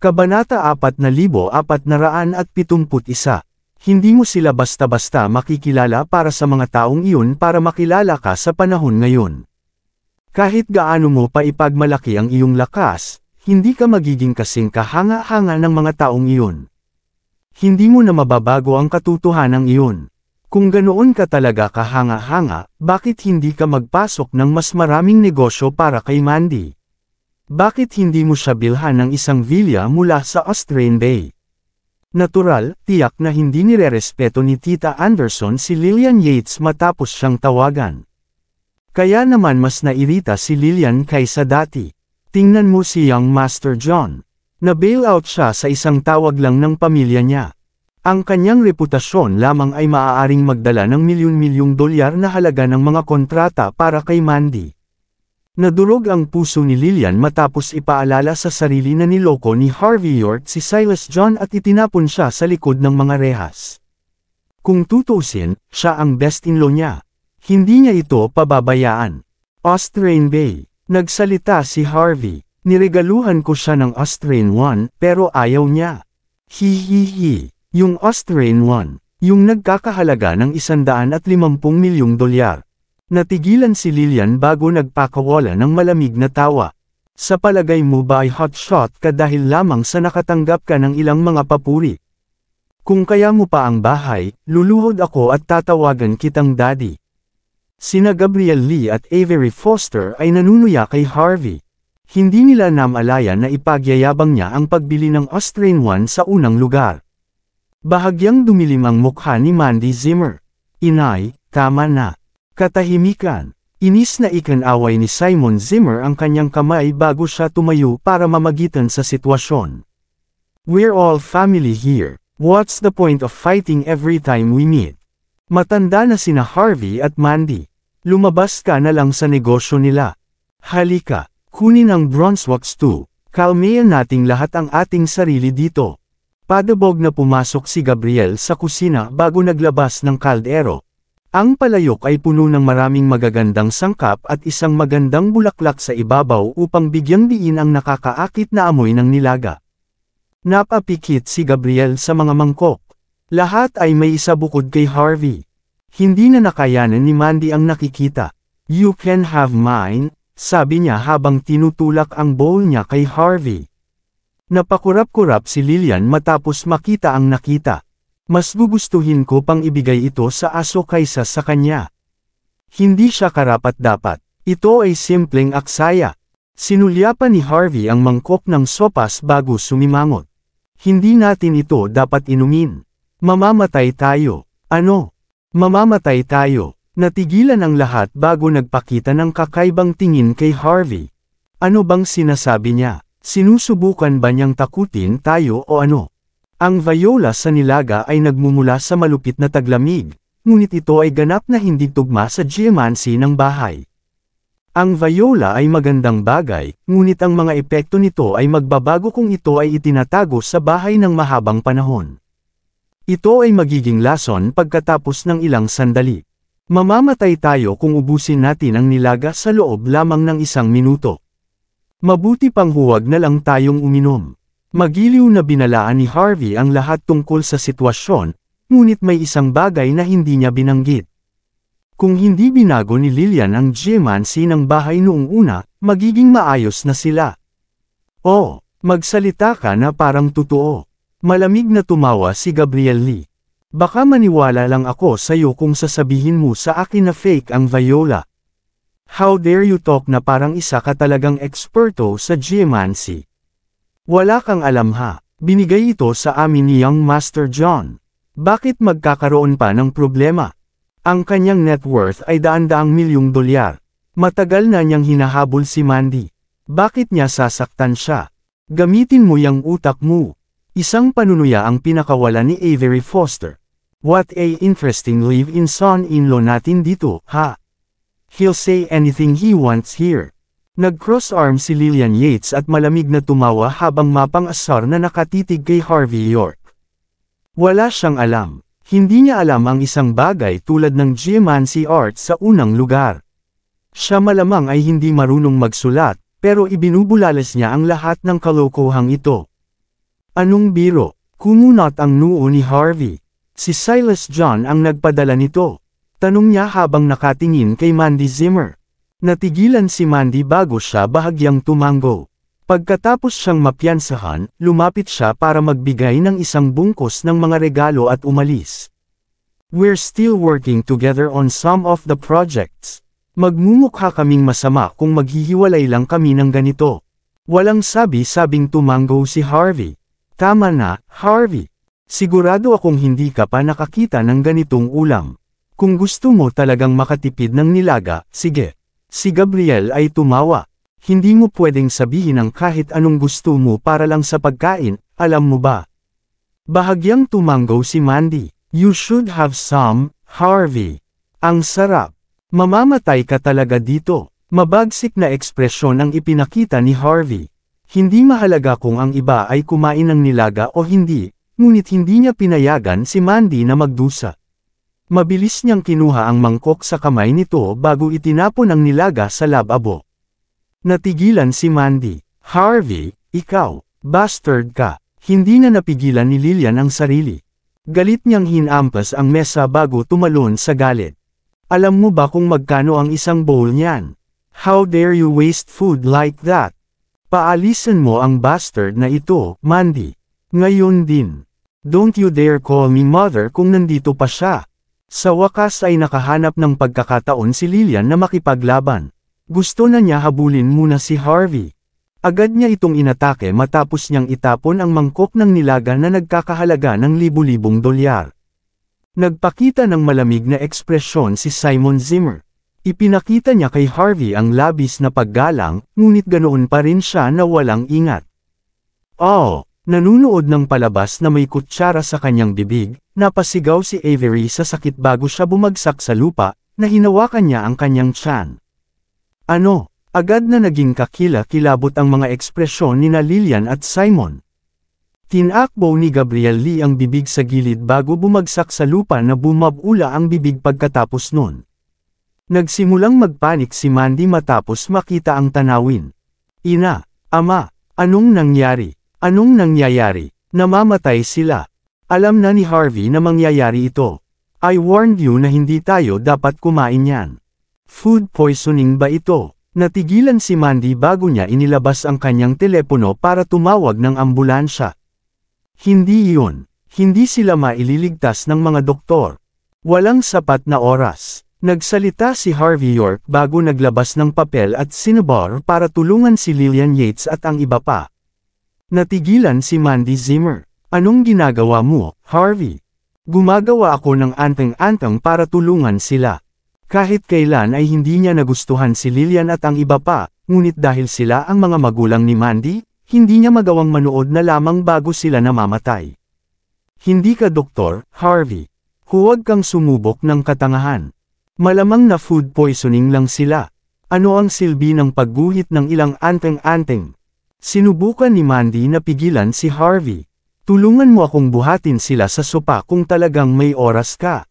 Kabanata 4471. Hindi mo sila basta-basta makikilala para sa mga taong iyon para makilala ka sa panahon ngayon. Kahit gaano mo pa ipagmalaki ang iyong lakas, hindi ka magiging kasing kahanga-hanga ng mga taong iyon. Hindi mo na mababago ang katotohanan iyon. Kung ganoon ka talaga kahanga-hanga, bakit hindi ka magpasok ng mas maraming negosyo para kay Mandy? Bakit hindi mo siya bilhan ng isang villa mula sa Austrian Bay? Natural, tiyak na hindi nirerespeto ni Tita Anderson si Lillian Yates matapos siyang tawagan. Kaya naman mas nairita si Lillian kaysa dati. Tingnan mo si Young Master John. Na-bailout siya sa isang tawag lang ng pamilya niya. Ang kanyang reputasyon lamang ay maaaring magdala ng milyon-milyong dolyar na halaga ng mga kontrata para kay Mandy. Nadurog ang puso ni Lillian matapos ipaalala sa sarili na niloko ni Harvey York si Silas John at itinapon siya sa likod ng mga rehas. Kung tutuusin, siya ang best-in-law niya. Hindi niya ito pababayaan. Austrian Bay. Nagsalita si Harvey. Niregaluhan ko siya ng Austrian One, pero ayaw niya. Hihihi. Yung Austrian One. Yung nagkakahalaga ng 150 milyong dolyar. Natigilan si Lillian bago nagpakawala ng malamig na tawa. Sa palagay mo ba ay hotshot ka dahil lamang sa nakatanggap ka ng ilang mga papuri? Kung kaya mo pa ang bahay, luluhod ako at tatawagan kitang daddy. Sina Gabriel Lee at Avery Foster ay nanunuya kay Harvey. Hindi nila namalayan na ipagyayabang niya ang pagbili ng Austrian One sa unang lugar. Bahagyang dumilim ang mukha ni Mandy Zimmer. Inay, tama na. Katahimikan. Inis na ikinaway ni Simon Zimmer ang kanyang kamay bago siya tumayo para mamagitan sa sitwasyon. We're all family here. What's the point of fighting every time we meet? Matanda na sina Harvey at Mandy. Lumabas ka na lang sa negosyo nila. Halika, kunin ang Bronzewax 2. Kalmayan nating lahat ang ating sarili dito. Padabog na pumasok si Gabriel sa kusina bago naglabas ng kaldero. Ang palayok ay puno ng maraming magagandang sangkap at isang magandang bulaklak sa ibabaw upang bigyang diin ang nakakaakit na amoy ng nilaga. Napapikit si Gabriel sa mga mangkok. Lahat ay may isa bukod kay Harvey. Hindi na nakayanan ni Mandy ang nakikita. You can have mine, sabi niya habang tinutulak ang bowl niya kay Harvey. Napakurap-kurap si Lillian matapos makita ang nakita. Mas gugustuhin ko pang ibigay ito sa aso kaysa sa kanya. Hindi siya karapat-dapat. Ito ay simpleng aksaya. Sinulyapan ni Harvey ang mangkok ng sopas bago sumimangot. Hindi natin ito dapat inumin. Mamamatay tayo. Ano? Mamamatay tayo. Natigilan ang lahat bago nagpakita ng kakaibang tingin kay Harvey. Ano bang sinasabi niya? Sinusubukan ba niyang takutin tayo o ano? Ang Viola sa nilaga ay nagmumula sa malupit na taglamig, ngunit ito ay ganap na hindi tugma sa geomancy ng bahay. Ang Viola ay magandang bagay, ngunit ang mga epekto nito ay magbabago kung ito ay itinatago sa bahay ng mahabang panahon. Ito ay magiging lason pagkatapos ng ilang sandali. Mamamatay tayo kung ubusin natin ang nilaga sa loob lamang ng 1 minuto. Mabuti pang huwag na lang tayong uminom. Magiliw na binalaan ni Harvey ang lahat tungkol sa sitwasyon, ngunit may isang bagay na hindi niya binanggit. Kung hindi binago ni Lillian ang geomancy ng bahay noong una, magiging maayos na sila. Oh, magsalita ka na parang totoo. Malamig na tumawa si Gabriel Lee. Baka maniwala lang ako sa'yo kung sasabihin mo sa akin na fake ang Viola. How dare you talk na parang isa ka talagang eksperto sa geomancy. Wala kang alam ha, binigay ito sa amin ni Young Master John. Bakit magkakaroon pa ng problema? Ang kanyang net worth ay daan-daang milyong dolyar. Matagal na niyang hinahabol si Mandy. Bakit niya sasaktan siya? Gamitin mo yang utak mo. Isang panunuya ang pinakawala ni Avery Foster. What a interesting live-in son-in-law natin dito, ha? He'll say anything he wants here. Nag-cross-arm si Lillian Yates at malamig na tumawa habang mapang-asar na nakatitig kay Harvey York. Wala siyang alam. Hindi niya alam ang isang bagay tulad ng geomancy art sa unang lugar. Siya malamang ay hindi marunong magsulat, pero ibinubulalas niya ang lahat ng kalokohang ito. Anong biro? Kumunot ang noo ni Harvey. Si Silas John ang nagpadala nito. Tanong niya habang nakatingin kay Mandy Zimmer. Natigilan si Mandy bago siya bahagyang tumango. Pagkatapos siyang mapiyansahan, lumapit siya para magbigay ng isang bungkus ng mga regalo at umalis. We're still working together on some of the projects. Magmumukha kaming masama kung maghihiwalay lang kami ng ganito. Walang sabi-sabing tumango si Harvey. Tama na, Harvey. Sigurado akong hindi ka pa nakakita ng ganitong ulam. Kung gusto mo talagang makatipid ng nilaga, sige. Si Gabriel ay tumawa. Hindi mo pwedeng sabihin ang kahit anong gusto mo para lang sa pagkain, alam mo ba? Bahagyang tumango si Mandy. You should have some, Harvey. Ang sarap. Mamamatay ka talaga dito. Mabagsik na ekspresyon ang ipinakita ni Harvey. Hindi mahalaga kung ang iba ay kumain ng nilaga o hindi, ngunit hindi niya pinayagan si Mandy na magdusa. Mabilis niyang kinuha ang mangkok sa kamay nito bago itinapon ang nilaga sa lababo. Natigilan si Mandy. Harvey, ikaw, bastard ka. Hindi na napigilan ni Lillian ang sarili. Galit niyang hinampas ang mesa bago tumalon sa galit. Alam mo ba kung magkano ang isang bowl niyan? How dare you waste food like that? Paalisan mo ang bastard na ito, Mandy. Ngayon din. Don't you dare call me mother kung nandito pa siya. Sa wakas ay nakahanap ng pagkakataon si Lillian na makipaglaban. Gusto na niya habulin muna si Harvey. Agad niya itong inatake matapos niyang itapon ang mangkok ng nilaga na nagkakahalaga ng libu-libong dolyar. Nagpakita ng malamig na ekspresyon si Simon Zimmer. Ipinakita niya kay Harvey ang labis na paggalang, ngunit ganoon pa rin siya na walang ingat. Oh! Nanunood ng palabas na may kutsara sa kanyang bibig, napasigaw si Avery sa sakit bago siya bumagsak sa lupa, na hinawakan niya ang kanyang tiyan. Ano? Agad na naging kakila-kilabot ang mga ekspresyon ni Lillian at Simon. Tinakbo ni Gabriel Lee ang bibig sa gilid bago bumagsak sa lupa na bumabula ang bibig pagkatapos nun. Nagsimulang magpanik si Mandy matapos makita ang tanawin. Ina, Ama, anong nangyari? Anong nangyayari? Namamatay sila. Alam na ni Harvey na mangyayari ito. I warned you na hindi tayo dapat kumain yan. Food poisoning ba ito? Natigilan si Mandy bago niya inilabas ang kanyang telepono para tumawag ng ambulansya. Hindi iyon. Hindi sila maililigtas ng mga doktor. Walang sapat na oras. Nagsalita si Harvey York bago naglabas ng papel at sinabar para tulungan si Lillian Yates at ang iba pa. Natigilan si Mandy Zimmer. Anong ginagawa mo, Harvey? Gumagawa ako ng anteng-anteng para tulungan sila. Kahit kailan ay hindi niya nagustuhan si Lillian at ang iba pa, ngunit dahil sila ang mga magulang ni Mandy, hindi niya magawang manood na lamang bago sila namamatay. Hindi ka doktor, Harvey. Huwag kang sumubok ng katangahan. Malamang na food poisoning lang sila. Ano ang silbi ng pagguhit ng ilang anteng-anteng? Sinubukan ni Mandy na pigilan si Harvey. Tulungan mo akong buhatin sila sa sopa kung talagang may oras ka.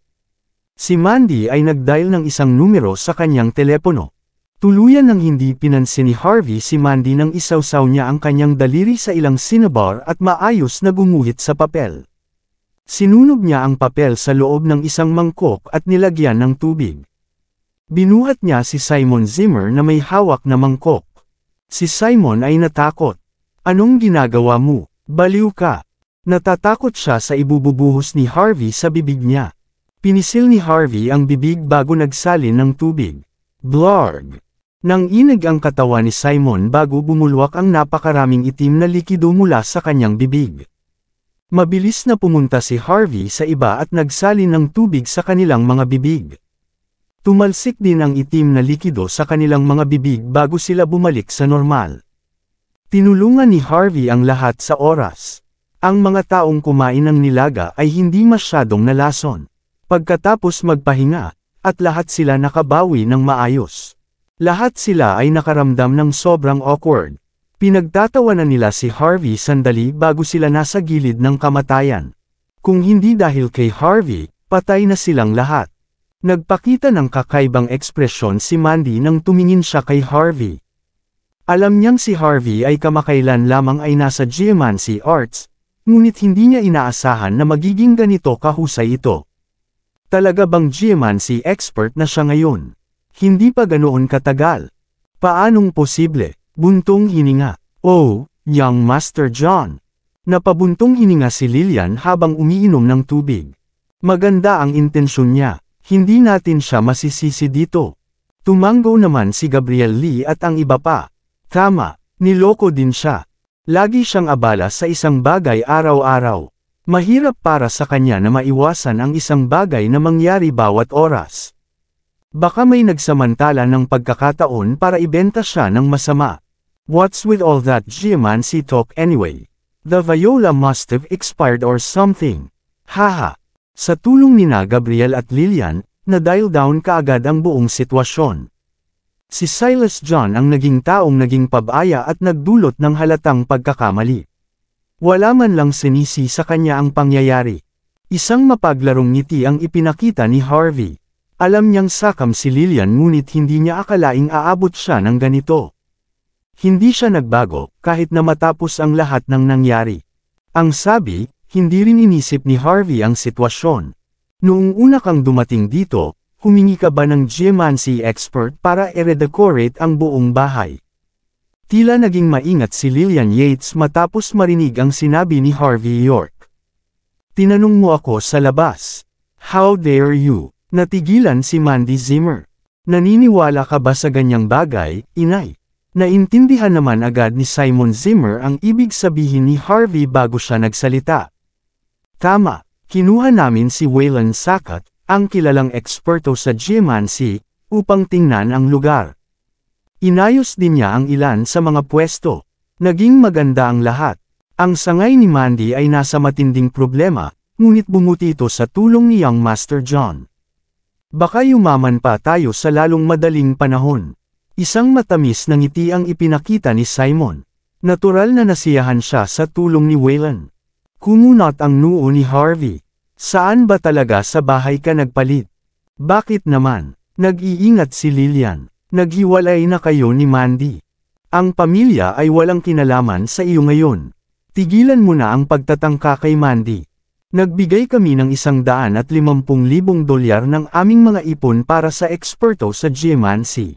Si Mandy ay nag-dial ng isang numero sa kanyang telepono. Tuluyan ng hindi pinansin ni Harvey si Mandy nang isawsaw niya ang kanyang daliri sa ilang cinnabar at maayos na gumuhit sa papel. Sinunog niya ang papel sa loob ng isang mangkok at nilagyan ng tubig. Binuhat niya si Simon Zimmer na may hawak na mangkok. Si Simon ay natakot. Anong ginagawa mo? Baliw ka. Natatakot siya sa ibububuhos ni Harvey sa bibig niya. Pinisil ni Harvey ang bibig bago nagsalin ng tubig. Blarg! Nang inig ang katawan ni Simon bago bumulwak ang napakaraming itim na likido mula sa kanyang bibig. Mabilis na pumunta si Harvey sa iba at nagsalin ng tubig sa kanilang mga bibig. Tumalsik din ang itim na likido sa kanilang mga bibig bago sila bumalik sa normal. Tinulungan ni Harvey ang lahat sa oras. Ang mga taong kumain ng nilaga ay hindi masyadong nalason. Pagkatapos magpahinga, at lahat sila nakabawi ng maayos. Lahat sila ay nakaramdam ng sobrang awkward. Pinagtatawanan nila si Harvey sandali bago sila nasa gilid ng kamatayan. Kung hindi dahil kay Harvey, patay na silang lahat. Nagpakita ng kakaibang ekspresyon si Mandy nang tumingin siya kay Harvey. Alam niyang si Harvey ay kamakailan lamang ay nasa geomancy arts, Ngunit hindi niya inaasahan na magiging ganito kahusay ito. Talaga bang geomancy expert na siya ngayon? Hindi pa ganoon katagal. Paanong posible? Buntong hininga. Oh, young Master John. Napabuntong hininga si Lillian habang umiinom ng tubig. Maganda ang intensyon niya. Hindi natin siya masisisi dito. Tumango naman si Gabriel Lee at ang iba pa. Tama, niloko din siya. Lagi siyang abala sa isang bagay araw-araw. Mahirap para sa kanya na maiwasan ang isang bagay na mangyari bawat oras. Baka may nagsamantala ng pagkakataon para ibenta siya ng masama. What's with all that geomancy talk anyway? The Viola must have expired or something. Haha. Sa tulong nina Gabriel at Lillian, na-dial down kaagad ang buong sitwasyon. Si Silas John ang naging taong naging pabaya at nagdulot ng halatang pagkakamali. Wala man lang sinisi sa kanya ang pangyayari. Isang mapaglarong ngiti ang ipinakita ni Harvey. Alam niyang sakam si Lillian ngunit hindi niya akalaing aabot siya ng ganito. Hindi siya nagbago kahit na matapos ang lahat ng nangyari. Ang sabi, hindi rin inisip ni Harvey ang sitwasyon. Noong una kang dumating dito, humingi ka ba ng geomancy expert para i-redecorate ang buong bahay? Tila naging maingat si Lillian Yates matapos marinig ang sinabi ni Harvey York. Tinanong mo ako sa labas. How dare you? Natigilan si Mandy Zimmer. Naniniwala ka ba sa ganyang bagay, inay? Naintindihan naman agad ni Simon Zimmer ang ibig sabihin ni Harvey bago siya nagsalita. Tama, kinuha namin si Waylon Sackett, ang kilalang eksperto sa geomancy, upang tingnan ang lugar. Inayos din niya ang ilan sa mga pwesto. Naging maganda ang lahat. Ang sangay ni Mandy ay nasa matinding problema, ngunit bumuti ito sa tulong ni young Master John. Baka yumaman pa tayo sa lalong madaling panahon. Isang matamis na ngiti ang ipinakita ni Simon. Natural na nasiyahan siya sa tulong ni Waylon. Kumunot ang noo ni Harvey. Saan ba talaga sa bahay ka nagpalit? Bakit naman? Nag-iingat si Lillian. Naghiwalay na kayo ni Mandy. Ang pamilya ay walang kinalaman sa iyo ngayon. Tigilan mo na ang pagtatangka kay Mandy. Nagbigay kami ng $150,000 ng aming mga ipon para sa eksperto sa geomancy.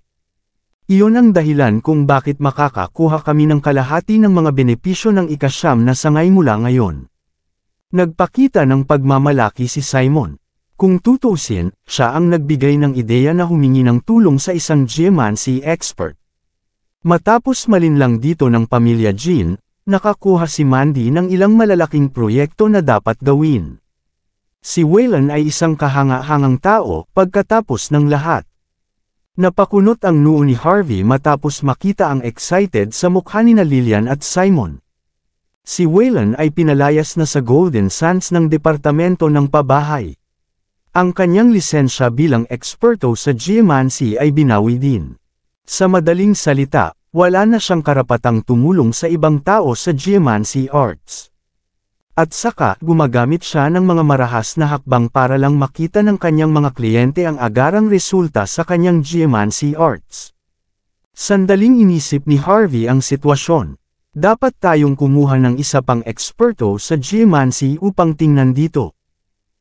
Iyon ang dahilan kung bakit makakakuha kami ng kalahati ng mga benepisyo ng ika-9 na sangay mula ngayon. Nagpakita ng pagmamalaki si Simon. Kung tutuusin, siya ang nagbigay ng ideya na humingi ng tulong sa isang geomancy expert. Matapos malinlang dito ng pamilya Jean, nakakuha si Mandy ng ilang malalaking proyekto na dapat gawin. Si Waylon ay isang kahanga-hangang tao pagkatapos ng lahat. Napakunot ang noo ni Harvey matapos makita ang excited sa mukha ni Lillian at Simon. Si Waylon ay pinalayas na sa Golden Sands ng Departamento ng Pabahay. Ang kanyang lisensya bilang eksperto sa geomancy ay binawi din. Sa madaling salita, wala na siyang karapatang tumulong sa ibang tao sa geomancy arts. At saka, gumagamit siya ng mga marahas na hakbang para lang makita ng kanyang mga kliyente ang agarang resulta sa kanyang geomancy arts. Sandaling inisip ni Harvey ang sitwasyon. Dapat tayong kumuha ng isa pang eksperto sa geomancy upang tingnan dito.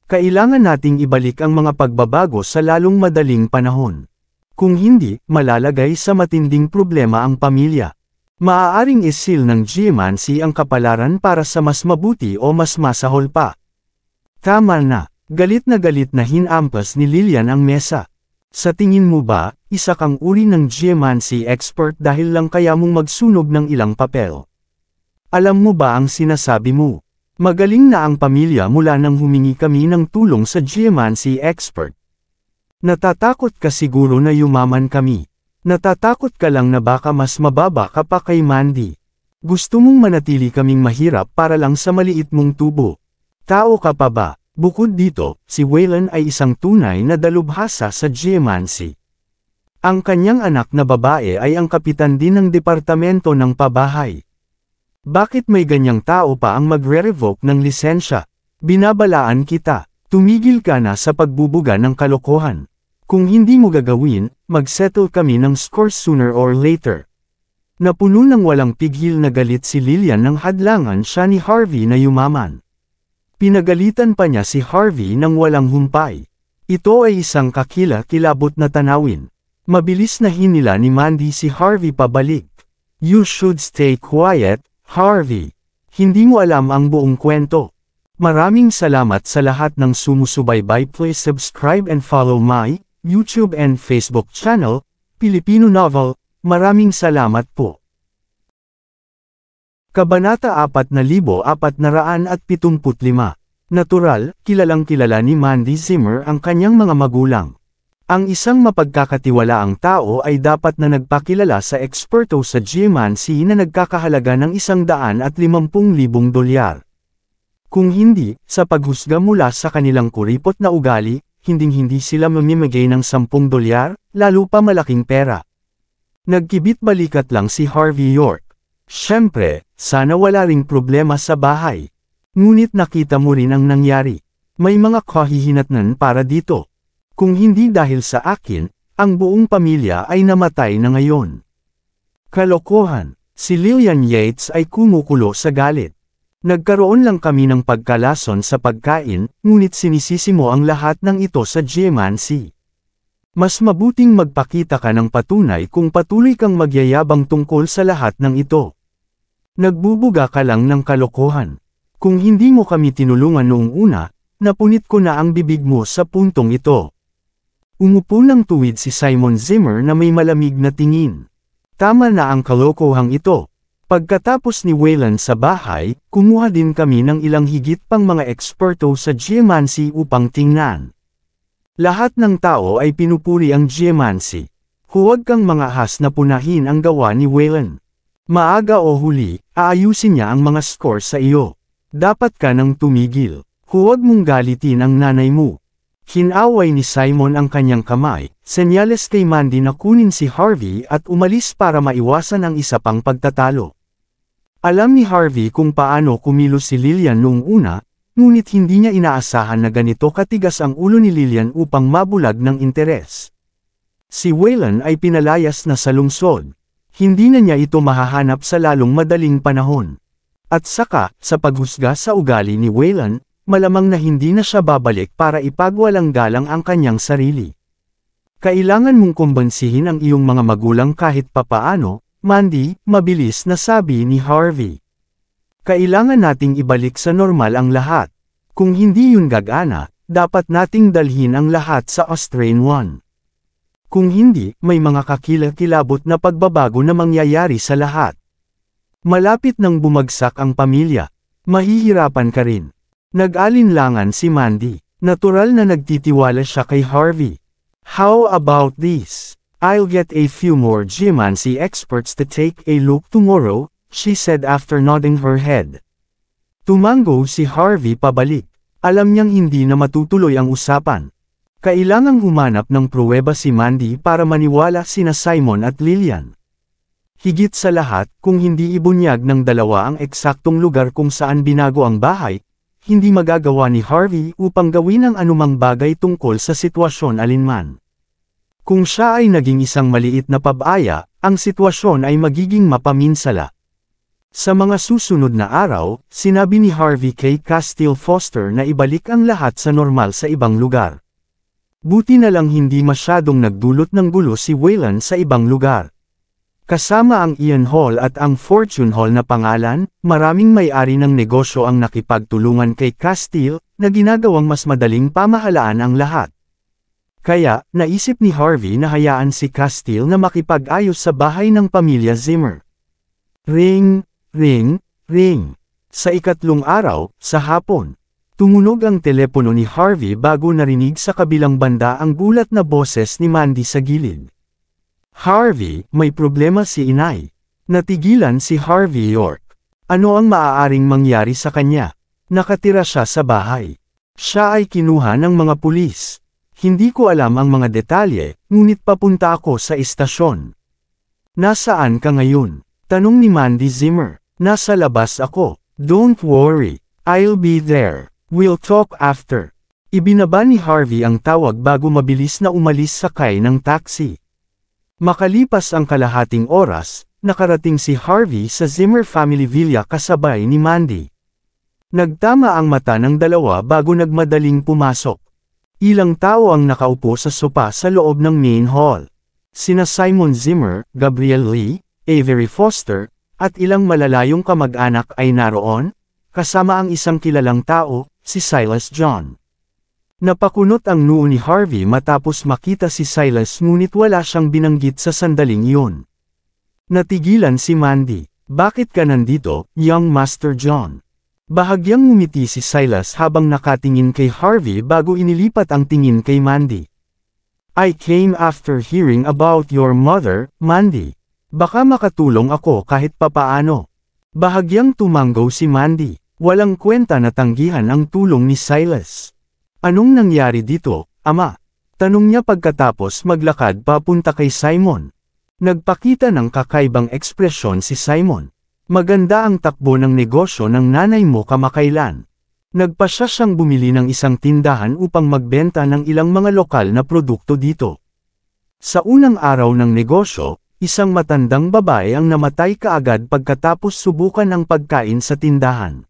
Kailangan nating ibalik ang mga pagbabago sa lalong madaling panahon. Kung hindi, malalagay sa matinding problema ang pamilya. Maaaring isil ng geomancy ang kapalaran para sa mas mabuti o mas masahol pa. Tama na, galit na hinampas ni Lillian ang mesa. Sa tingin mo ba, isa kang uri ng geomancy expert dahil lang kaya mong magsunog ng ilang papel? Alam mo ba ang sinasabi mo? Magaling na ang pamilya mula nang humingi kami ng tulong sa geomancy expert. Natatakot ka siguro na yumaman kami. Natatakot ka lang na baka mas mababa ka pa kay Mandy. Gusto mong manatili kaming mahirap para lang sa maliit mong tubo. Tao ka pa ba? Bukod dito, si Waylon ay isang tunay na dalubhasa sa geomancy. Ang kanyang anak na babae ay ang kapitan din ng Departamento ng Pabahay. Bakit may ganyang tao pa ang magre-revoke ng lisensya? Binabalaan kita, tumigil ka na sa pagbubuga ng kalokohan. Kung hindi mo gagawin, mag-settle kami ng score sooner or later. Napuno ng walang pigil na galit si Lillian nang hadlangan siya ni Harvey na yumaman. Pinagalitan pa niya si Harvey nang walang humpay. Ito ay isang kakila-kilabot na tanawin. Mabilis na hinila ni Mandy si Harvey pabalik. You should stay quiet, Harvey. Hindi mo alam ang buong kwento. Maraming salamat sa lahat ng sumusubaybay. Please subscribe and follow my YouTube and Facebook channel, Pilipino Novel. Maraming salamat po. Kabanata 4475. Natural, kilalang-kilala ni Mandy Zimmer ang kanyang mga magulang. Ang isang mapagkakatiwalaang tao ay dapat na nagpakilala sa eksperto sa geomancy na nagkakahalaga ng $150,000. Kung hindi, sa paghusga mula sa kanilang kuripot na ugali, hinding-hindi sila mamimigay ng $10, lalo pa malaking pera. Nagkibit-balikat lang si Harvey York. Siyempre, sana wala ring problema sa bahay. Ngunit nakita mo rin ang nangyari. May mga kahihinatnan para dito. Kung hindi dahil sa akin, ang buong pamilya ay namatay na ngayon. Kalokohan. Si Lillian Yates ay kumukulo sa galit. Nagkaroon lang kami ng pagkalason sa pagkain, ngunit sinisisi mo ang lahat ng ito sa geomancy. Mas mabuting magpakita ka ng patunay kung patuloy kang magyayabang tungkol sa lahat ng ito. Nagbubuga ka lang ng kalokohan. Kung hindi mo kami tinulungan noong una, napunit ko na ang bibig mo sa puntong ito. Umupo ng tuwid si Simon Zimmer na may malamig na tingin. Tama na ang kalokohang ito. Pagkatapos ni Wayland sa bahay, kumuha din kami ng ilang higit pang mga eksperto sa geomancy upang tingnan. Lahat ng tao ay pinupuri ang geomancy. Huwag kang mangahas na punahin ang gawa ni Wayland. Maaga o huli, aayusin niya ang mga score sa iyo. Dapat ka nang tumigil. Huwag mong galitin ang nanay mo. Hinaway ni Simon ang kanyang kamay, senyales kay Mandy na kunin si Harvey at umalis para maiwasan ang isa pang pagtatalo. Alam ni Harvey kung paano kumilos si Lillian noong una, ngunit hindi niya inaasahan na ganito katigas ang ulo ni Lillian upang mabulag ng interes. Si Wayland ay pinalayas na sa lungsod. Hindi na niya ito mahahanap sa lalong madaling panahon. At saka, sa paghusga sa ugali ni Wayland, malamang na hindi na siya babalik para ipagwalang galang ang kanyang sarili. Kailangan mong kumbansihin ang iyong mga magulang kahit papaano, Mandy, mabilis na sabi ni Harvey. Kailangan nating ibalik sa normal ang lahat. Kung hindi yun gagana, dapat nating dalhin ang lahat sa Australian One. Kung hindi, may mga kakilakilabot na pagbabago na mangyayari sa lahat. Malapit nang bumagsak ang pamilya. Mahihirapan ka rin. Nag-alinlangan si Mandy. Natural na nagtitiwala siya kay Harvey. How about this? I'll get a few more geomancy experts to take a look tomorrow, she said after nodding her head. Tumango si Harvey pabalik. Alam niyang hindi na matutuloy ang usapan. Kailangang humanap ng pruweba si Mandy para maniwala sina Simon at Lillian. Higit sa lahat, kung hindi ibunyag ng dalawa ang eksaktong lugar kung saan binago ang bahay, hindi magagawa ni Harvey upang gawin ang anumang bagay tungkol sa sitwasyon alinman. Kung siya ay naging isang maliit na pabaya, ang sitwasyon ay magiging mapaminsala. Sa mga susunod na araw, sinabi ni Harvey kay Castile Foster na ibalik ang lahat sa normal sa ibang lugar. Buti na lang hindi masyadong nagdulot ng gulo si Wayland sa ibang lugar. Kasama ang Ian Hall at ang Fortune Hall na pangalan, maraming may-ari ng negosyo ang nakipagtulungan kay Castile, na ginagawang mas madaling pamahalaan ang lahat. Kaya, naisip ni Harvey na hayaan si Castile na makipag-ayos sa bahay ng pamilya Zimmer. Ring, ring, ring. Sa ikatlong araw, sa hapon, tumunog ang telepono ni Harvey bago narinig sa kabilang banda ang gulat na boses ni Mandy sa gilid. Harvey, may problema si inay. Natigilan si Harvey York. Ano ang maaaring mangyari sa kanya? Nakatira siya sa bahay. Siya ay kinuha ng mga pulis. Hindi ko alam ang mga detalye, ngunit papunta ako sa istasyon. Nasaan ka ngayon? Tanong ni Mandy Zimmer. Nasa labas ako. Don't worry. I'll be there. We'll talk after. Ibinaba ni Harvey ang tawag bago mabilis na umalis sakay ng taxi. Makalipas ang kalahating oras, nakarating si Harvey sa Zimmer family villa kasabay ni Mandy. Nagtama ang mata ng dalawa bago nagmadaling pumasok. Ilang tao ang nakaupo sa sopa sa loob ng main hall. Sina Simon Zimmer, Gabrielle Lee, Avery Foster, at ilang malalayong kamag-anak ay naroon, kasama ang isang kilalang tao, si Silas John. Napakunot ang noo ni Harvey matapos makita si Silas ngunit wala siyang binanggit sa sandaling iyon. Natigilan si Mandy. Bakit ka nandito, young Master John? Bahagyang ngumiti si Silas habang nakatingin kay Harvey bago inilipat ang tingin kay Mandy. I came after hearing about your mother, Mandy. Baka makatulong ako kahit papaano. Bahagyang tumanggaw si Mandy. Walang kwenta na tanggihan ang tulong ni Silas. Anong nangyari dito, ama? Tanong niya pagkatapos maglakad papunta kay Simon. Nagpakita ng kakaibang ekspresyon si Simon. Maganda ang takbo ng negosyo ng nanay mo kamakailan. Nagpasya siyang bumili ng isang tindahan upang magbenta ng ilang mga lokal na produkto dito. Sa unang araw ng negosyo, isang matandang babae ang namatay kaagad pagkatapos subukan ang pagkain sa tindahan.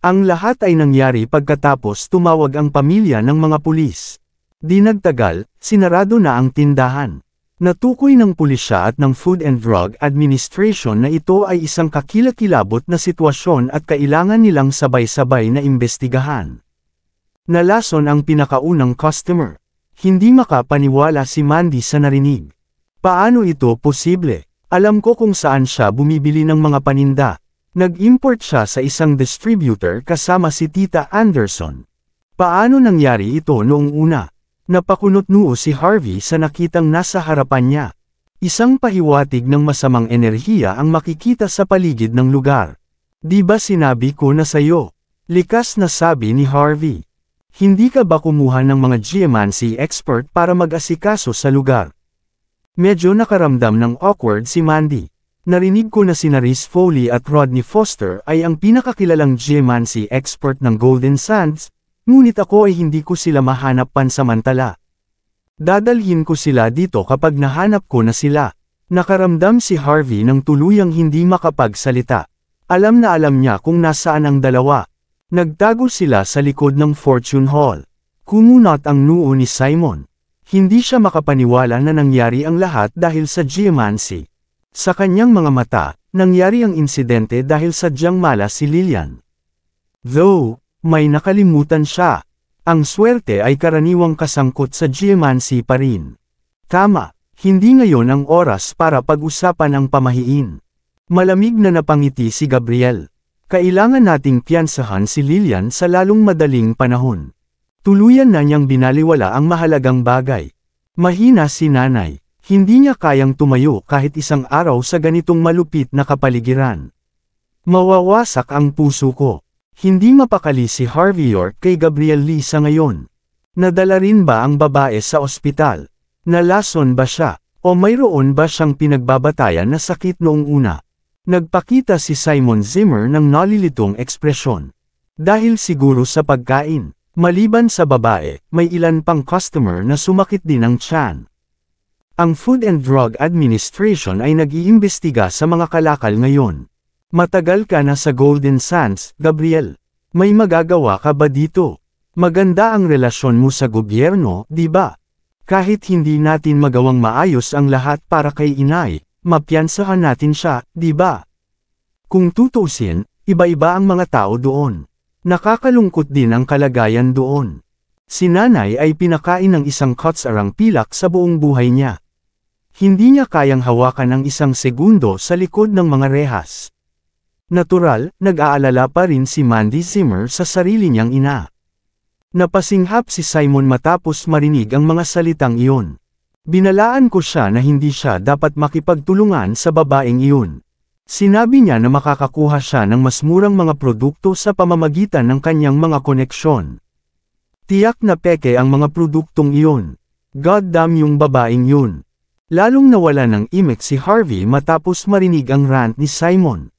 Ang lahat ay nangyari pagkatapos tumawag ang pamilya ng mga pulis. Di nagtagal, sinarado na ang tindahan. Natukoy ng pulisya at ng Food and Drug Administration na ito ay isang kakilakilabot na sitwasyon at kailangan nilang sabay-sabay na imbestigahan. Nalason ang pinakaunang customer. Hindi makapaniwala si Mandy sa narinig. Paano ito posible? Alam ko kung saan siya bumibili ng mga paninda. Nag-import siya sa isang distributor kasama si Tita Anderson. Paano nangyari ito noong una? Napakunot noo si Harvey sa nakitang nasa harapan niya. Isang pahiwatig ng masamang enerhiya ang makikita sa paligid ng lugar. Di ba sinabi ko na sayo? Likas na sabi ni Harvey. Hindi ka ba kumuha ng mga geomancy expert para mag-asikaso sa lugar? Medyo nakaramdam ng awkward si Mandy. Narinig ko na sina Rhys Foley at Rodney Foster ay ang pinakakilalang geomancy expert ng Golden Sands, ngunit ako ay hindi ko sila mahanap pansamantala. Dadalhin ko sila dito kapag nahanap ko na sila. Nakaramdam si Harvey ng tuluyang hindi makapagsalita. Alam na alam niya kung nasaan ang dalawa. Nagtago sila sa likod ng Fortune Hall. Kumunot ang noo ni Simon. Hindi siya makapaniwala na nangyari ang lahat dahil sa geomancy. Sa kanyang mga mata, nangyari ang insidente dahil sadyang malas si Lillian. Though, may nakalimutan siya. Ang swerte ay karaniwang kasangkot sa geomancy pa rin. Tama, hindi ngayon ang oras para pag-usapan ang pamahiin. Malamig na napangiti si Gabrielle. Kailangan nating piyansahan si Lillian sa lalong madaling panahon. Tuluyan na niyang binaliwala ang mahalagang bagay. Mahina si nanay. Hindi niya kayang tumayo kahit isang araw sa ganitong malupit na kapaligiran. Mawawasak ang puso ko. Hindi mapakali si Harvey York kay Gabrielle Lee sa ngayon. Nadala rin ba ang babae sa ospital? Nalason ba siya? O mayroon ba siyang pinagbabatayan na sakit noong una? Nagpakita si Simon Zimmer ng nalilitong ekspresyon. Dahil siguro sa pagkain, maliban sa babae, may ilan pang customer na sumakit din ang tiyan. Ang Food and Drug Administration ay nag-iimbestiga sa mga kalakal ngayon. Matagal ka na sa Golden Sands, Gabrielle. May magagawa ka ba dito? Maganda ang relasyon mo sa gobyerno, di ba? Kahit hindi natin magawang maayos ang lahat para kay inay, mapiyansahan natin siya, di ba? Kung tutusin, iba-iba ang mga tao doon. Nakakalungkot din ang kalagayan doon. Si nanay ay pinakain ng isang kutsarang pilak sa buong buhay niya. Hindi niya kayang hawakan ng isang segundo sa likod ng mga rehas. Natural, nag-aalala pa rin si Mandy Zimmer sa sarili niyang ina. Napasinghap si Simon matapos marinig ang mga salitang iyon. Binalaan ko siya na hindi siya dapat makipagtulungan sa babaeng iyon. Sinabi niya na makakakuha siya ng mas murang mga produkto sa pamamagitan ng kanyang mga koneksyon. Tiyak na peke ang mga produktong iyon. Goddamn yung babaeng yun. Lalong nawala ng imik si Harvey matapos marinig ang rant ni Simon.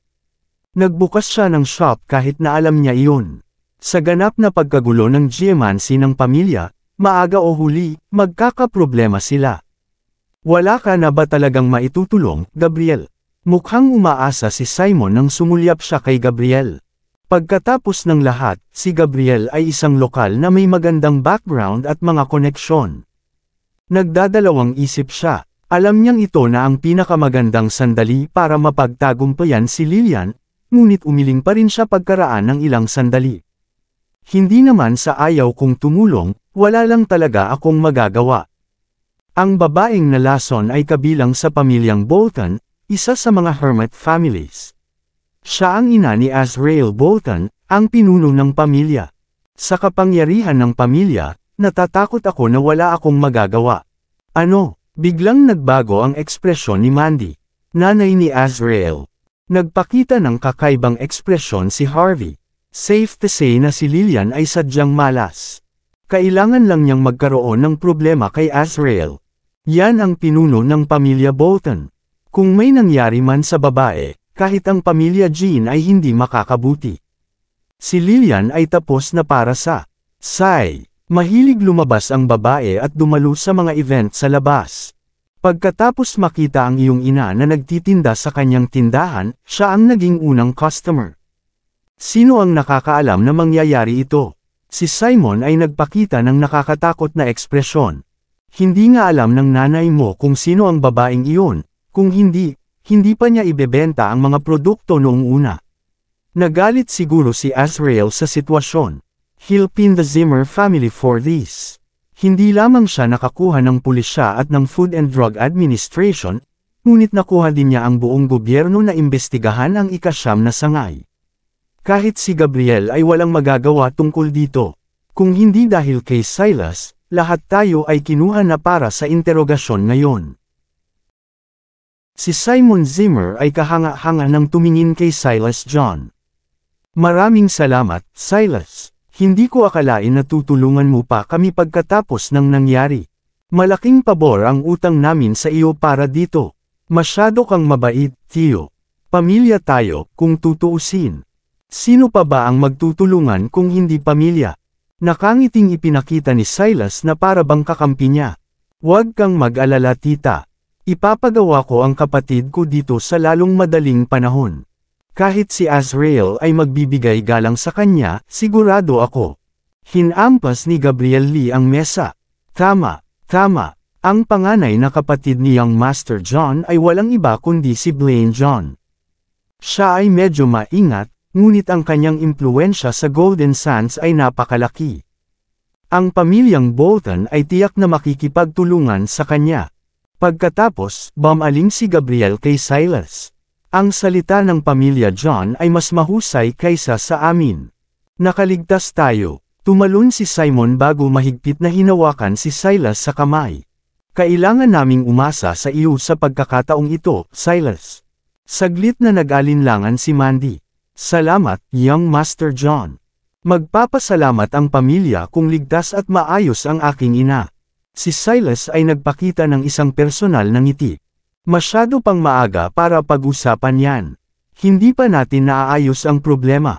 Nagbukas siya ng shop kahit na alam niya iyon. Sa ganap na pagkagulo ng geomancy ng pamilya, maaga o huli, magkakaproblema sila. Wala ka na ba talagang maitutulong, Gabrielle? Mukhang umaasa si Simon nang sumulyap siya kay Gabriel. Pagkatapos ng lahat, si Gabriel ay isang lokal na may magandang background at mga koneksyon. Nagdadalawang isip siya. Alam niyang ito na ang pinakamagandang sandali para mapagtagumpayan si Lillian, ngunit umiling pa rin siya pagkaraan ng ilang sandali. Hindi naman sa ayaw kong tumulong, wala lang talaga akong magagawa. Ang babaeng na lason ay kabilang sa pamilyang Bolton, isa sa mga hermit families. Siya ang ina ni Azrael Bolton, ang pinuno ng pamilya. Sa kapangyarihan ng pamilya, natatakot ako na wala akong magagawa. Ano? Biglang nagbago ang ekspresyon ni Mandy, nanay ni Azrael. Nagpakita ng kakaibang ekspresyon si Harvey. Safe to say na si Lillian ay sadyang malas. Kailangan lang niyang magkaroon ng problema kay Azrael. Yan ang pinuno ng pamilya Bolton. Kung may nangyari man sa babae, kahit ang pamilya Jean ay hindi makakabuti. Si Lillian ay tapos na para sa Sigh. Mahilig lumabas ang babae at dumalo sa mga event sa labas. Pagkatapos makita ang iyong ina na nagtitinda sa kanyang tindahan, siya ang naging unang customer. Sino ang nakakaalam na mangyayari ito? Si Simon ay nagpakita ng nakakatakot na ekspresyon. Hindi nga alam ng nanay mo kung sino ang babaeng iyon, kung hindi pa niya ibebenta ang mga produkto noong una. Nagalit siguro si Azrael sa sitwasyon. He'll pin the Zimmer family for this. Hindi lamang siya nakakuha ng pulisya at ng Food and Drug Administration, ngunit nakuha din niya ang buong gobyerno na imbestigahan ang ika-9 na sangay. Kahit si Gabriel ay walang magagawa tungkol dito. Kung hindi dahil kay Silas, lahat tayo ay kinuha na para sa interogasyon ngayon. Si Simon Zimmer ay kahanga-hanga nang tumingin kay Silas John. Maraming salamat, Silas. Hindi ko akalain na tutulungan mo pa kami pagkatapos ng nangyari. Malaking pabor ang utang namin sa iyo para dito. Masyado kang mabait, Theo. Pamilya tayo, kung tutuusin. Sino pa ba ang magtutulungan kung hindi pamilya? Nakangiting ipinakita ni Silas na para bang kakampi niya. Huwag kang mag-alala, tita. Ipapagawa ko ang kapatid ko dito sa lalong madaling panahon. Kahit si Azrael ay magbibigay galang sa kanya, sigurado ako. Hinampas ni Gabriel Lee ang mesa. Tama. Ang panganay na kapatid ni Young Master John ay walang iba kundi si Blaine John. Siya ay medyo maingat, ngunit ang kanyang impluwensya sa Golden Sands ay napakalaki. Ang pamilyang Bolton ay tiyak na makikipagtulungan sa kanya. Pagkatapos, bumaling si Gabriel kay Silas. Ang salita ng pamilya John ay mas mahusay kaysa sa amin. Nakaligtas tayo. Tumalon si Simon bago mahigpit na hinawakan si Silas sa kamay. Kailangan naming umasa sa iyo sa pagkakataong ito, Silas. Saglit na nag-alinlangan si Mandy. Salamat, Young Master John. Magpapasalamat ang pamilya kung ligtas at maayos ang aking ina. Si Silas ay nagpakita ng isang personal na ngiti. Masyado pang maaga para pag-usapan yan. Hindi pa natin naaayos ang problema.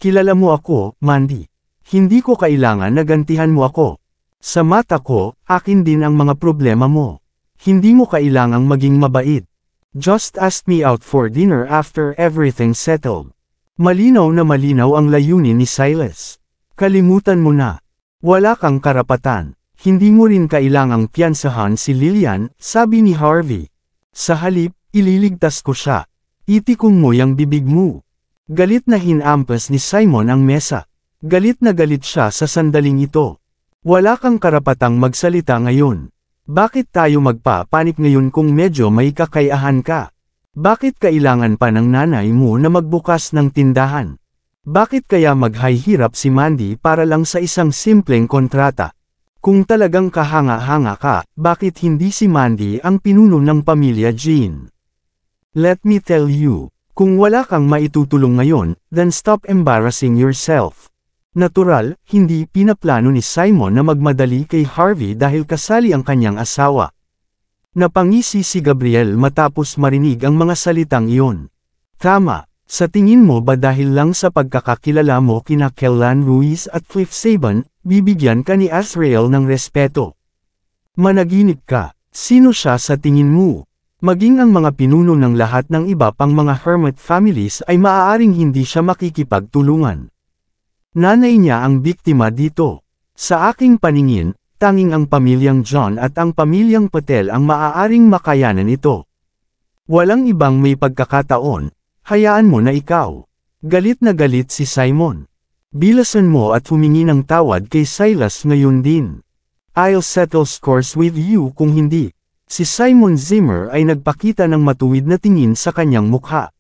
Kilala mo ako, Mandy. Hindi ko kailangan na gantihan mo ako. Sa mata ko, akin din ang mga problema mo. Hindi mo kailangang maging mabait. Just ask me out for dinner after everything's settled. Malinaw na malinaw ang layunin ni Silas. Kalimutan mo na. Wala kang karapatan. Hindi mo rin kailangang piyansahan si Lillian, sabi ni Harvey. Sa halip, ililigtas ko siya. Itikong mo yang bibig mo. Galit na hinampas ni Simon ang mesa. Galit na galit siya sa sandaling ito. Wala kang karapatang magsalita ngayon. Bakit tayo magpapanik ngayon kung medyo may kakayahan ka? Bakit kailangan pa ng nanay mo na magbukas ng tindahan? Bakit kaya maghihirap si Mandy para lang sa isang simpleng kontrata? Kung talagang kahanga-hanga ka, bakit hindi si Mandy ang pinuno ng pamilya Jean? Let me tell you, kung wala kang maitutulong ngayon, then stop embarrassing yourself. Natural, hindi pinaplano ni Simon na magmadali kay Harvey dahil kasali ang kanyang asawa. Napangisi si Gabriel matapos marinig ang mga salitang iyon. Tama, sa tingin mo ba dahil lang sa pagkakakilala mo kina Kellan Ruiz at Cliff Saban, bibigyan ka ni Azrael ng respeto? Managinip ka. Sino siya sa tingin mo? Maging ang mga pinuno ng lahat ng iba pang mga hermit families ay maaaring hindi siya makikipagtulungan. Nanay niya ang biktima dito. Sa aking paningin, tanging ang pamilyang John at ang pamilyang Patel ang maaaring makayanan ito. Walang ibang may pagkakataon, hayaan mo na ikaw. Galit na galit si Simon. Bilasan mo at humingi ng tawad kay Silas ngayon din. I'll settle scores with you kung hindi. Si Simon Zimmer ay nagpakita ng matuwid na tingin sa kanyang mukha.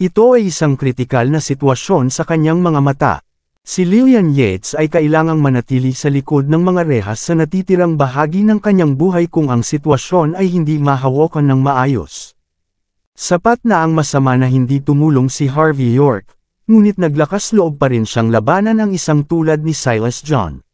Ito ay isang kritikal na sitwasyon sa kanyang mga mata. Si Lillian Yates ay kailangang manatili sa likod ng mga rehas sa natitirang bahagi ng kanyang buhay kung ang sitwasyon ay hindi mahawakan ng maayos. Sapat na ang masama na hindi tumulong si Harvey York, ngunit naglakas loob pa rin siyang labanan ang isang tulad ni Silas John.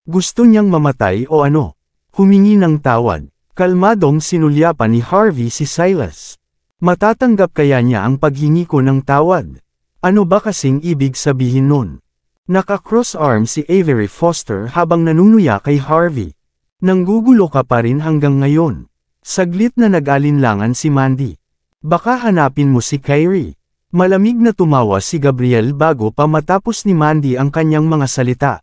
Gusto niyang mamatay o ano? Humingi ng tawad. Kalmadong sinulyapan ni Harvey si Silas. Matatanggap kaya niya ang paghingi ko ng tawad? Ano ba kasing ibig sabihin nun? Naka-cross arm si Avery Foster habang nanunuya kay Harvey. Nanggugulo ka pa rin hanggang ngayon. Saglit na nag-alinlangan si Mandy. Baka hanapin mo si Kyrie. Malamig na tumawa si Gabriel bago pa matapos ni Mandy ang kanyang mga salita.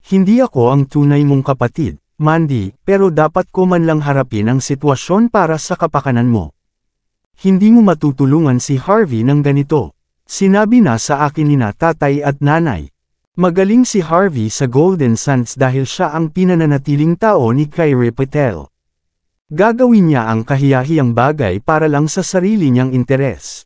Hindi ako ang tunay mong kapatid, Mandy, pero dapat ko man lang harapin ang sitwasyon para sa kapakanan mo. Hindi mo matutulungan si Harvey ng ganito. Sinabi na sa akin ni tatay at nanay. Magaling si Harvey sa Golden Sands dahil siya ang pinananatiling tao ni Kyrie Patel. Gagawin niya ang kahiyahiyang bagay para lang sa sarili niyang interes.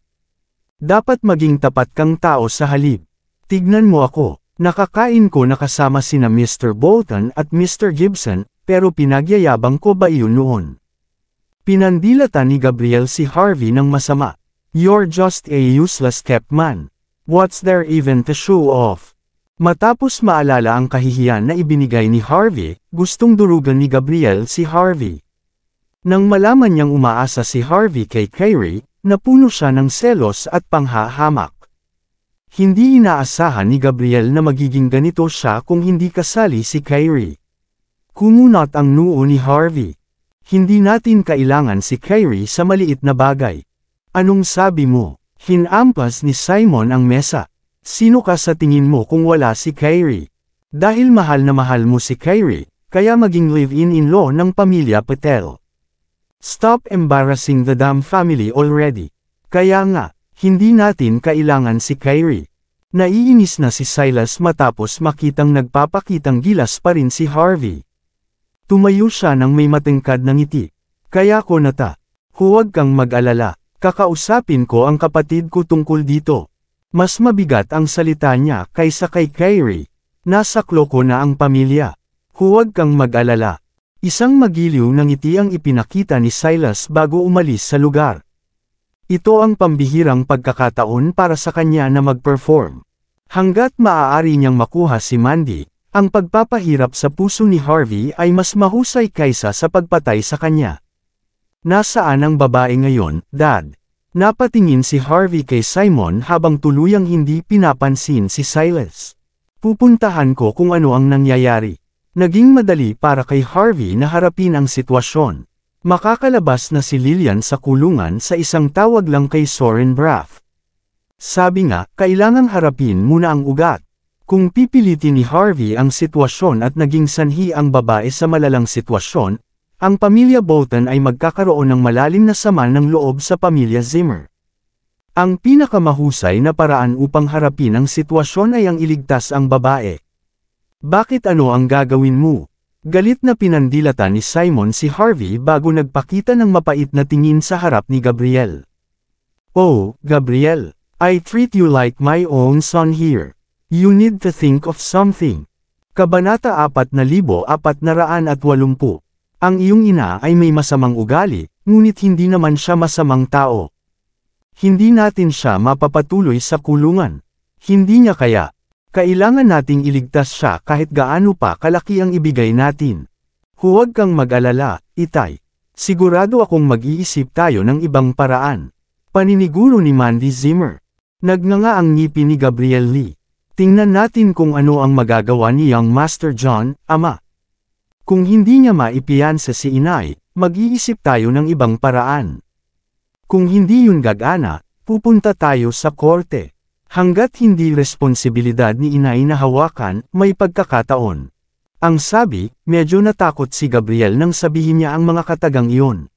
Dapat maging tapat kang tao sa halip. Tignan mo ako. Nakakain ko na kasama sina Mr. Bolton at Mr. Gibson, pero pinagyayabang ko ba iyon noon? Pinandilata ni Gabriel si Harvey ng masama. You're just a useless kept man. What's there even to show off? Matapos maalala ang kahihiyan na ibinigay ni Harvey, gustong durugan ni Gabriel si Harvey. Nang malaman niyang umaasa si Harvey kay Kyrie, napuno siya ng selos at panghahamak. Hindi inaasahan ni Gabriel na magiging ganito siya kung hindi kasali si Kyrie. Kumunot ang noo ni Harvey. Hindi natin kailangan si Kyrie sa maliit na bagay. Anong sabi mo? Hinampas ni Simon ang mesa. Sino ka sa tingin mo kung wala si Kyrie? Dahil mahal na mahal mo si Kyrie, kaya maging live-in-in-law ng pamilya Patel. Stop embarrassing the damn family already. Kaya nga, hindi natin kailangan si Kyrie. Naiinis na si Silas matapos makitang nagpapakitang gilas pa rin si Harvey. Tumayo siya nang may matingkad na ngiti. Kaya ko nata. Huwag kang mag-alala. Kakausapin ko ang kapatid ko tungkol dito. Mas mabigat ang salita niya kaysa kay Kyrie. Nasaklo ko na ang pamilya. Huwag kang mag-alala. Isang magiliw na ngiti ang ipinakita ni Silas bago umalis sa lugar. Ito ang pambihirang pagkakataon para sa kanya na mag-perform. Hanggat maaari niyang makuha si Mandy, ang pagpapahirap sa puso ni Harvey ay mas mahusay kaysa sa pagpatay sa kanya. Nasaan ang babae ngayon, Dad? Napatingin si Harvey kay Simon habang tuluyang hindi pinapansin si Silas. Pupuntahan ko kung ano ang nangyayari. Naging madali para kay Harvey na harapin ang sitwasyon. Makakalabas na si Lillian sa kulungan sa isang tawag lang kay Soren Braff. Sabi nga, kailangang harapin muna ang ugat. Kung pipilitin ni Harvey ang sitwasyon at naging sanhi ang babae sa malalang sitwasyon, ang pamilya Bolton ay magkakaroon ng malalim na sama ng loob sa pamilya Zimmer. Ang pinakamahusay na paraan upang harapin ang sitwasyon ay ang iligtas ang babae. Bakit ano ang gagawin mo? Galit na pinandilata ni Simon si Harvey bago nagpakita ng mapait na tingin sa harap ni Gabriel. Oh, Gabriel, I treat you like my own son here. You need to think of something. Kabanata 4,480. Ang iyong ina ay may masamang ugali, ngunit hindi naman siya masamang tao. Hindi natin siya mapapatuloy sa kulungan. Hindi niya kaya. Kailangan nating iligtas siya kahit gaano pa kalaki ang ibigay natin. Huwag kang mag-alala, Itay. Sigurado akong mag-iisip tayo ng ibang paraan. Paniniguro ni Mandy Zimmer. Nagnganga ang ngipin ni Gabriel Lee. Tingnan natin kung ano ang magagawa ni Young Master John, Ama. Kung hindi niya maipiyansa si inay, mag-iisip tayo ng ibang paraan. Kung hindi yun gagana, pupunta tayo sa korte. Hanggat hindi responsibilidad ni inay na hawakan, may pagkakataon. Ang sabi, medyo natakot si Gabriel nang sabihin niya ang mga katagang iyon.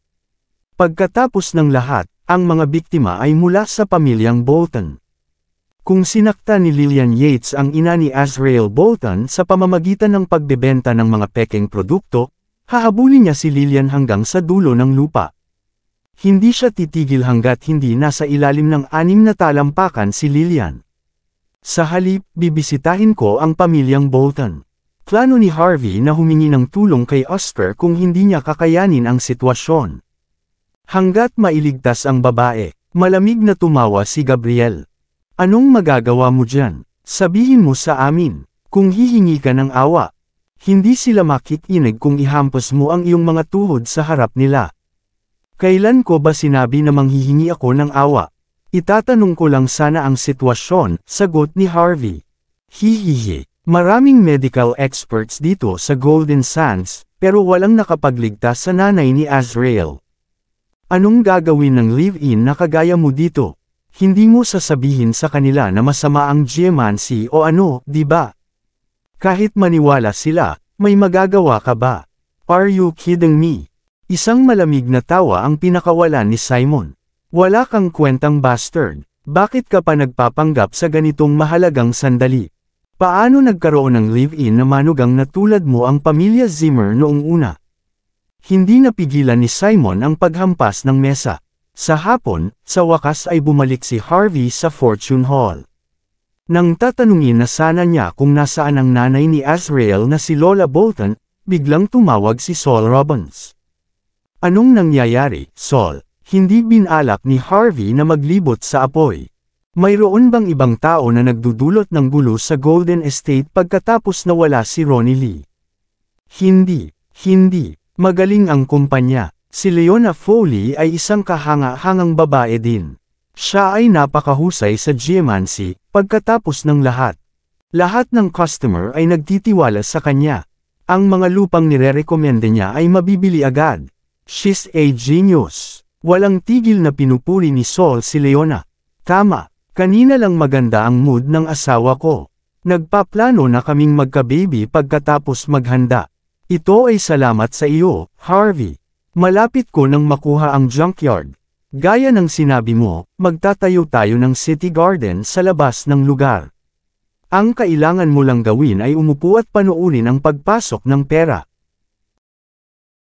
Pagkatapos ng lahat, ang mga biktima ay mula sa pamilyang Bolton. Kung sinakta ni Lillian Yates ang ina ni Azrael Bolton sa pamamagitan ng pagbebenta ng mga pekeng produkto, hahabulin niya si Lillian hanggang sa dulo ng lupa. Hindi siya titigil hanggat hindi nasa ilalim ng 6 na talampakan si Lillian. Sa halip, bibisitahin ko ang pamilyang Bolton. Plano ni Harvey na humingi ng tulong kay Oscar kung hindi niya kakayanin ang sitwasyon. Hanggat mailigtas ang babae, malamig na tumawa si Gabriel. Anong magagawa mo dyan? Sabihin mo sa amin, kung hihingi ka ng awa. Hindi sila makikinig kung ihampas mo ang iyong mga tuhod sa harap nila. Kailan ko ba sinabi na manghihingi ako ng awa? Itatanong ko lang sana ang sitwasyon, sagot ni Harvey. Hihihi, maraming medical experts dito sa Golden Sands, pero walang nakapagligtas sa nanay ni Azrael. Anong gagawin ng live-in na kagaya mo dito? Hindi mo sasabihin sa kanila na masama ang geomancy o ano, di ba? Kahit maniwala sila, may magagawa ka ba? Are you kidding me? Isang malamig na tawa ang pinakawalan ni Simon. Wala kang kwentang bastard. Bakit ka pa nagpapanggap sa ganitong mahalagang sandali? Paano nagkaroon ng live-in na manugang na tulad mo ang pamilya Zimmer noong una? Hindi napigilan ni Simon ang paghampas ng mesa. Sa hapon, sa wakas ay bumalik si Harvey sa Fortune Hall. Nang tatanungin na sana niya kung nasaan ang nanay ni Azrael na si Lola Bolton, biglang tumawag si Saul Robbins. Anong nangyayari, Saul? Hindi binalak ni Harvey na maglibot sa apoy. Mayroon bang ibang tao na nagdudulot ng gulo sa Golden Estate pagkatapos nawala si Ronnie Lee? Hindi. Magaling ang kumpanya. Si Leona Foley ay isang kahanga-hangang babae din. Siya ay napakahusay sa geomancy, pagkatapos ng lahat. Lahat ng customer ay nagtitiwala sa kanya. Ang mga lupang nire-recommende niya ay mabibili agad. She's a genius. Walang tigil na pinupuri ni Saul si Leona. Tama, kanina lang maganda ang mood ng asawa ko. Nagpaplano na kaming magka-baby pagkatapos maghanda. Ito ay salamat sa iyo, Harvey. Malapit ko nang makuha ang junkyard. Gaya ng sinabi mo, magtatayo tayo ng city garden sa labas ng lugar. Ang kailangan mo lang gawin ay umupo at panuurin ang pagpasok ng pera.